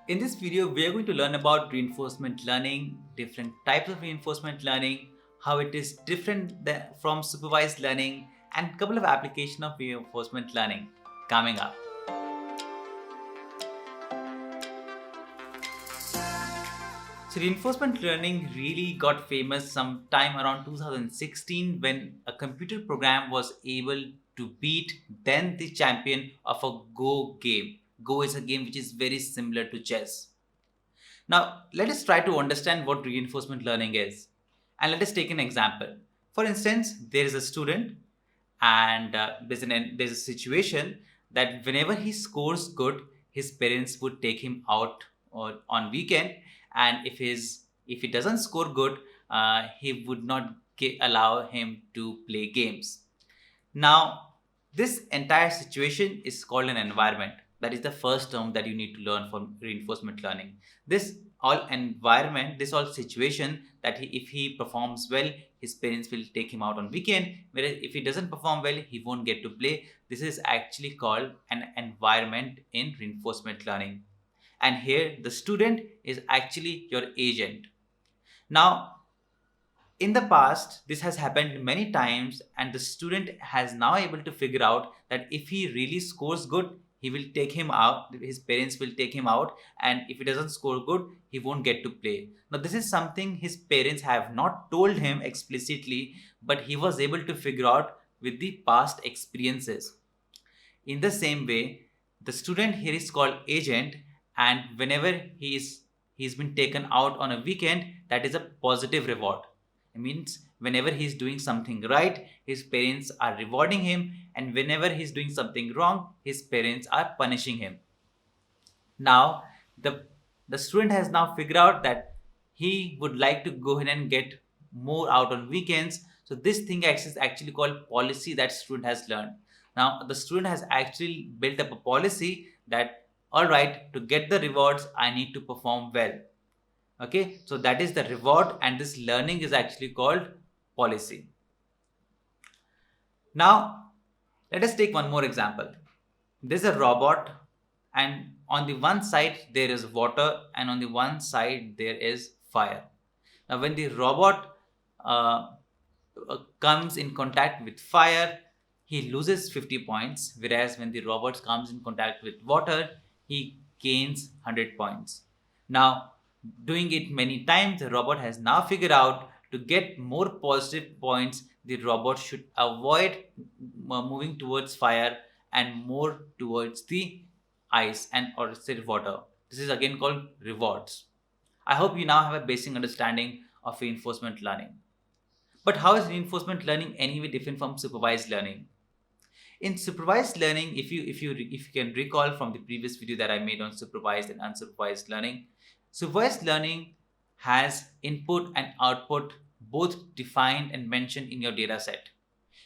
In this video, we are going to learn about reinforcement learning, different types of reinforcement learning, how it is different from supervised learning, and a couple of application of reinforcement learning coming up. So reinforcement learning really got famous sometime around 2016 when a computer program was able to beat then the champion of a Go game. Go is a game which is very similar to chess. Now, let us try to understand what reinforcement learning is. And let us take an example. For instance, there is a student and there's a situation that whenever he scores good, his parents would take him out or on weekend, and if he doesn't score good, he would not allow him to play games. Now, this entire situation is called an environment. That is the first term that you need to learn from reinforcement learning. This all environment, this all situation that if he performs well, his parents will take him out on weekend. Whereas if he doesn't perform well, he won't get to play. This is actually called an environment in reinforcement learning. And here the student is actually your agent. Now, in the past this has happened many times and the student has now able to figure out that if he really scores good, he will take him out, his parents will take him out, and if he doesn't score good, he won't get to play. Now this is something his parents have not told him explicitly, but he was able to figure out with the past experiences. In the same way, the student here is called agent, and whenever he's been taken out on a weekend, that is a positive reward. It means whenever he's doing something right, his parents are rewarding him, and whenever he's doing something wrong, his parents are punishing him. Now, the student has now figured out that he would like to go ahead and get more out on weekends. So this thing is actually called policy that student has learned. Now, the student has actually built up a policy that, all right, to get the rewards, I need to perform well. Okay, so that is the reward, and this learning is actually called policy. Now, let us take one more example. There's a robot, and on the one side there is water, and on the one side there is fire. Now, when the robot comes in contact with fire, he loses 50 points, whereas when the robot comes in contact with water, he gains 100 points. Now, doing it many times, the robot has now figured out to get more positive points, the robot should avoid moving towards fire and more towards the ice and or say water. This is again called rewards. I hope you now have a basic understanding of reinforcement learning. But how is reinforcement learning anyway different from supervised learning? In supervised learning, if you can recall from the previous video that I made on supervised and unsupervised learning, supervised learning has input and output both defined and mentioned in your data set.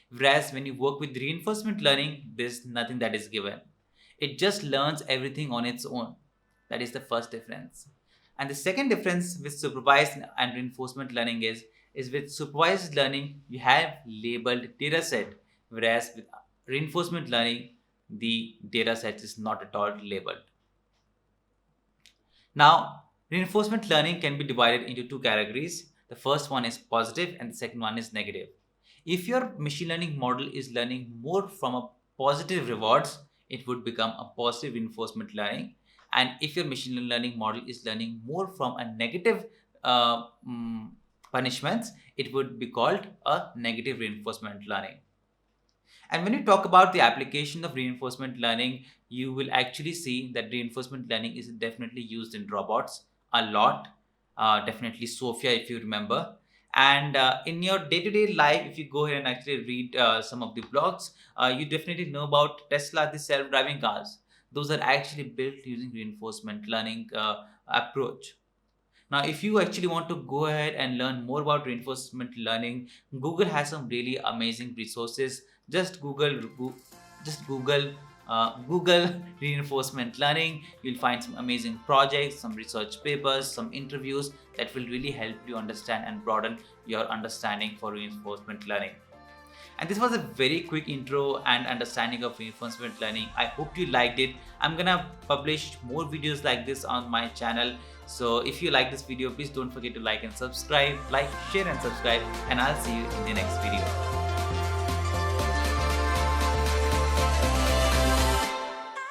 Whereas when you work with reinforcement learning, there's nothing that is given. It just learns everything on its own. That is the first difference. And the second difference with supervised and reinforcement learning is with supervised learning, you have labeled data set, whereas with reinforcement learning, the data set is not at all labeled. Now, reinforcement learning can be divided into two categories. The first one is positive and the second one is negative. If your machine learning model is learning more from a positive rewards, it would become a positive reinforcement learning. And if your machine learning model is learning more from a negative punishments, it would be called a negative reinforcement learning. And when you talk about the application of reinforcement learning, you will actually see that reinforcement learning is definitely used in robots a lot. Definitely Sophia, if you remember. And in your day-to-day life, if you go ahead and actually read some of the blogs, you definitely know about Tesla, the self-driving cars. Those are actually built using reinforcement learning approach. Now, if you actually want to go ahead and learn more about reinforcement learning, Google has some really amazing resources. Just Google reinforcement learning. You'll find some amazing projects, some research papers, some interviews that will really help you understand and broaden your understanding for reinforcement learning. And this was a very quick intro and understanding of reinforcement learning. I hope you liked it. I'm gonna publish more videos like this on my channel. So if you like this video, please don't forget to like and subscribe. Like, share and subscribe, and I'll see you in the next video.